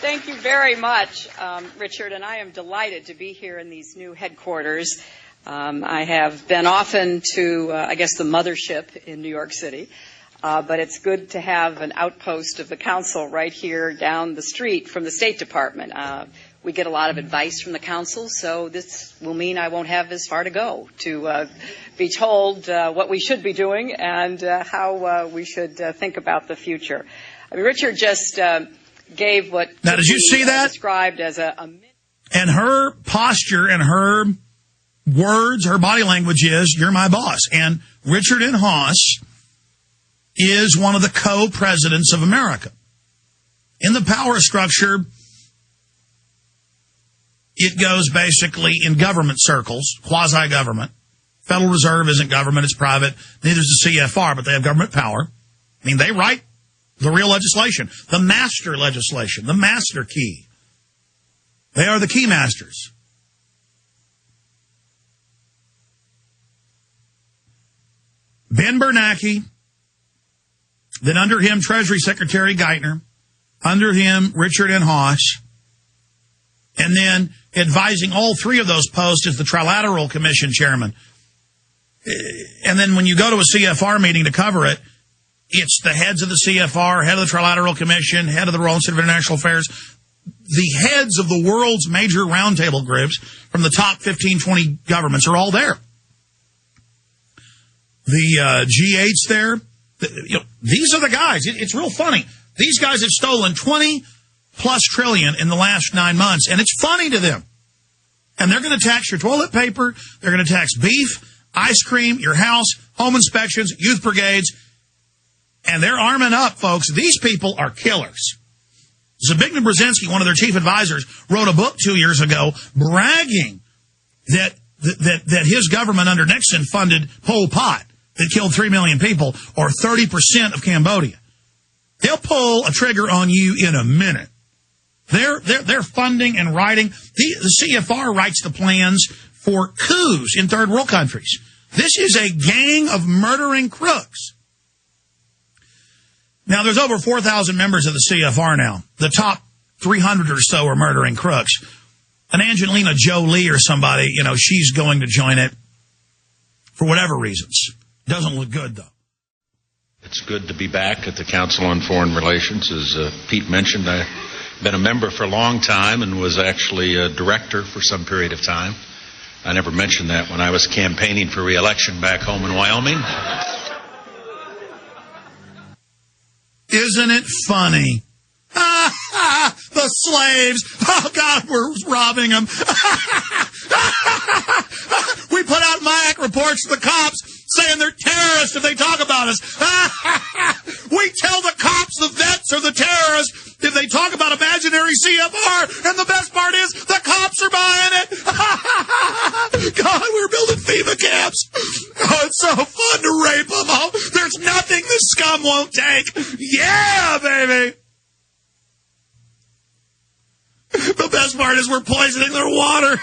Thank you very much, Richard, and I am delighted to be here in these new headquarters. I have been often to, the mothership in New York City, but it's good to have an outpost of the council right here down the street from the State Department. We get a lot of advice from the council, so this will mean I won't have as far to go to be told what we should be doing and how we should think about the future. I mean, Richard just gave what now, did you see that? Described as a and her posture and her words, her body language is, you're my boss. And Richard Inhofe is one of the co-presidents of America. In the power structure, it goes basically in government circles, quasi-government. Federal Reserve isn't government, it's private. Neither is the CFR, but they have government power. I mean, they write the real legislation, the master legislation, the master key. They are the key masters. Ben Bernanke, then under him, Treasury Secretary Geithner, under him, Richard Inhofe, and then advising all three of those posts is the Trilateral Commission chairman. And then when you go to a CFR meeting to cover it, it's the heads of the CFR, head of the Trilateral Commission, head of the Royal Institute of International Affairs, the heads of the world's major roundtable groups from the top 15, 20 governments are all there. The G8's there. These are the guys. It's real funny. These guys have stolen 20-plus trillion in the last 9 months, and it's funny to them. And they're going to tax your toilet paper. They're going to tax beef, ice cream, your house, home inspections, youth brigades. And they're arming up, folks. These people are killers. Zbigniew Brzezinski, one of their chief advisors, wrote a book 2 years ago bragging that his government under Nixon funded Pol Pot that killed 3 million people, or 30% of Cambodia. They'll pull a trigger on you in a minute. They're funding and writing. The CFR writes the plans for coups in third world countries. This is a gang of murdering crooks. Now, there's over 4,000 members of the CFR now. The top 300 or so are murdering crooks. And Angelina Jolie or somebody, she's going to join it for whatever reasons. Doesn't look good, though. It's good to be back at the Council on Foreign Relations. As Pete mentioned, I've been a member for a long time and was actually a director for some period of time. I never mentioned that when I was campaigning for re-election back home in Wyoming. Isn't it funny? The slaves. Oh, God, we're robbing them. We put out MIAC reports to the cops saying they're terrorists if they talk about us. We tell the cops the vets are the terrorists if they talk about imaginary CFR. And the best part is the cops are buying it. God, we're building FEMA camps. Oh, it's so fun to rape them. Oh, there's nothing the scum won't take. Yeah, baby. The best part is we're poisoning their water.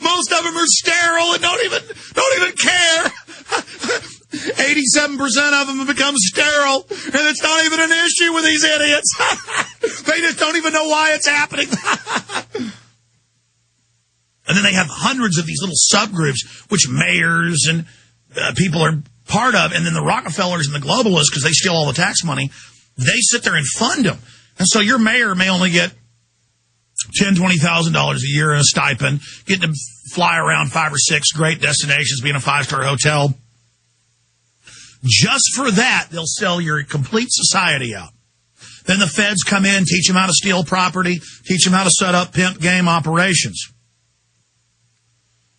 Most of them are sterile and don't even care. 87% of them have become sterile, and it's not even an issue with these idiots. They just don't even know why it's happening. And then they have hundreds of these little subgroups, which mayors and people are part of, and then the Rockefellers and the globalists, because they steal all the tax money, they sit there and fund them. And so your mayor may only get $10,000, $20,000 a year in a stipend, getting to fly around 5 or 6 great destinations, be in a 5-star hotel. Just for that, they'll sell your complete society out. Then the feds come in, teach them how to steal property, teach them how to set up pimp game operations.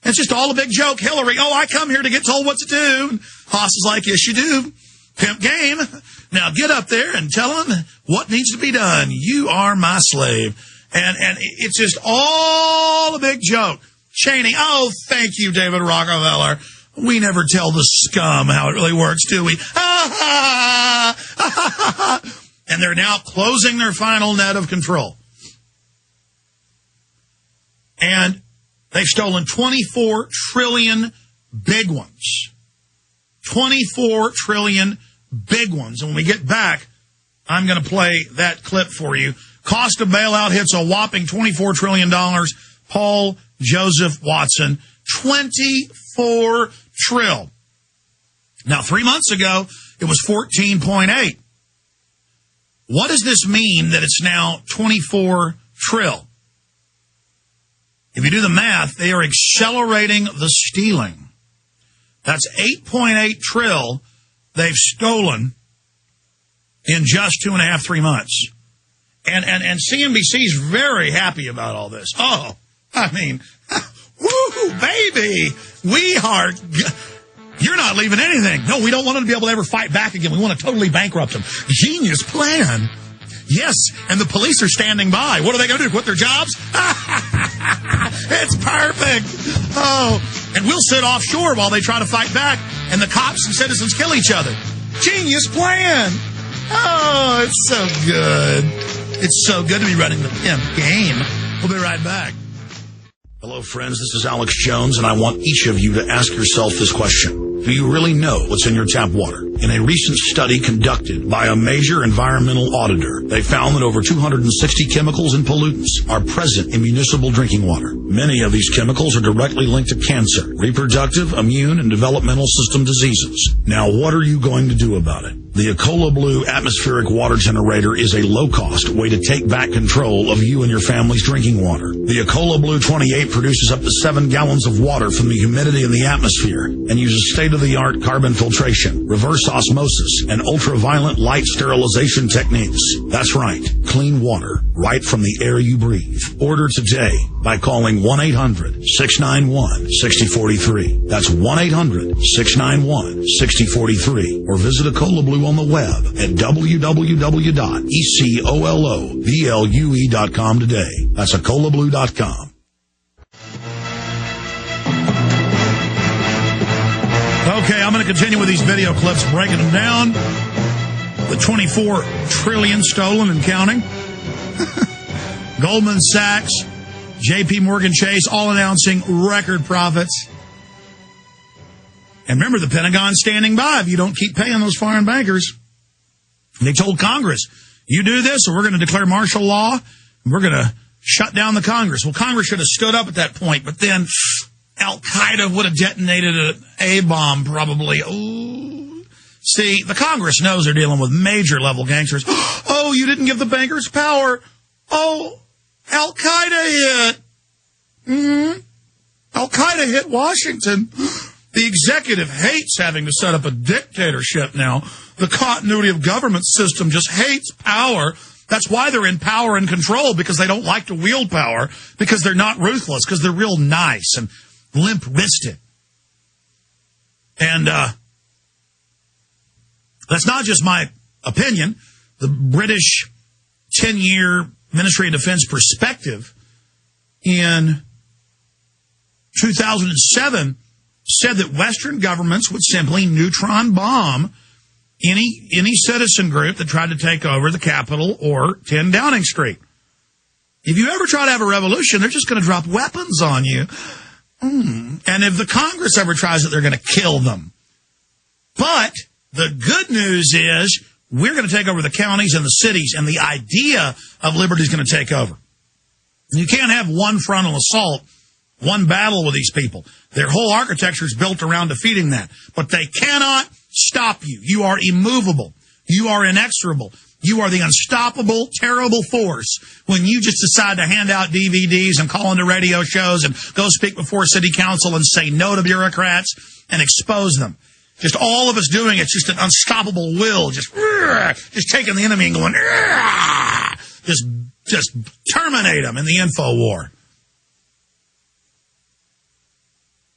It's just all a big joke. Hillary, I come here to get told what to do. And Haas is like, yes, you do. Pimp game. Now get up there and tell them what needs to be done. You are my slave. And it's just all a big joke. Cheney, thank you, David Rockefeller. We never tell the scum how it really works, do we? And they're now closing their final net of control. And they've stolen 24 trillion big ones. 24 trillion big ones. And when we get back, I'm going to play that clip for you. Cost of bailout hits a whopping $24 trillion. Paul Joseph Watson, 24 trill. Now, 3 months ago, it was 14.8. What does this mean that it's now 24 trill? If you do the math, they are accelerating the stealing. That's 8.8 trill they've stolen in just 2.5, 3 months. And CNBC's very happy about all this. Oh, I mean, woo, baby, we are... You're not leaving anything. No, we don't want them to be able to ever fight back again. We want to totally bankrupt them. Genius plan. Yes, and the police are standing by. What are they going to do, quit their jobs? It's perfect. Oh, and we'll sit offshore while they try to fight back, and the cops and citizens kill each other. Genius plan. Oh, it's so good. It's so good to be running the game. We'll be right back. Hello, friends. This is Alex Jones, and I want each of you to ask yourself this question. Do you really know what's in your tap water? In a recent study conducted by a major environmental auditor, they found that over 260 chemicals and pollutants are present in municipal drinking water. Many of these chemicals are directly linked to cancer, reproductive, immune, and developmental system diseases. Now, what are you going to do about it? The Ecola Blue atmospheric water generator is a low-cost way to take back control of you and your family's drinking water. The Ecola Blue 28 produces up to 7 gallons of water from the humidity in the atmosphere and uses state-of-the-art carbon filtration, reverse osmosis, and ultraviolet light sterilization techniques. That's right, clean water right from the air you breathe. Order today by calling 1-800-691-6043. That's 1-800-691-6043. Or visit Ecola Blue on the web at www.ecoloblu.com today. That's EcolaBlue.com. Okay, I'm going to continue with these video clips, breaking them down. The 24 trillion stolen and counting. Goldman Sachs, J.P. Morgan Chase, all announcing record profits. And remember, the Pentagon standing by if you don't keep paying those foreign bankers. They told Congress, you do this or we're going to declare martial law and we're going to shut down the Congress. Well, Congress should have stood up at that point, but then Al-Qaeda would have detonated an A-bomb probably. Ooh. See, the Congress knows they're dealing with major level gangsters. Oh, you didn't give the bankers power. Oh, Al-Qaeda hit. Al-Qaeda hit Washington. The executive hates having to set up a dictatorship now. The continuity of government system just hates power. That's why they're in power and control, because they don't like to wield power, because they're not ruthless, because they're real nice and limp-wristed. And that's not just my opinion. The British 10-year Ministry of Defense perspective in 2007 said that Western governments would simply neutron bomb any citizen group that tried to take over the Capitol or 10 Downing Street. If you ever try to have a revolution, they're just going to drop weapons on you. And if the Congress ever tries it, they're going to kill them. But the good news is we're going to take over the counties and the cities, and the idea of liberty is going to take over. You can't have one frontal assault, one battle with these people. Their whole architecture is built around defeating that. But they cannot stop you. You are immovable. You are inexorable. You are the unstoppable, terrible force when you just decide to hand out DVDs and call into radio shows and go speak before city council and say no to bureaucrats and expose them. Just all of us doing it's just an unstoppable will, just taking the enemy and going, just terminate them in the info war.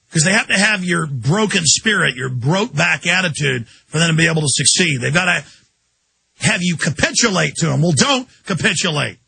Because they have to have your broken spirit, your broke-back attitude for them to be able to succeed. They've got to have you capitulate to them. Well, don't capitulate.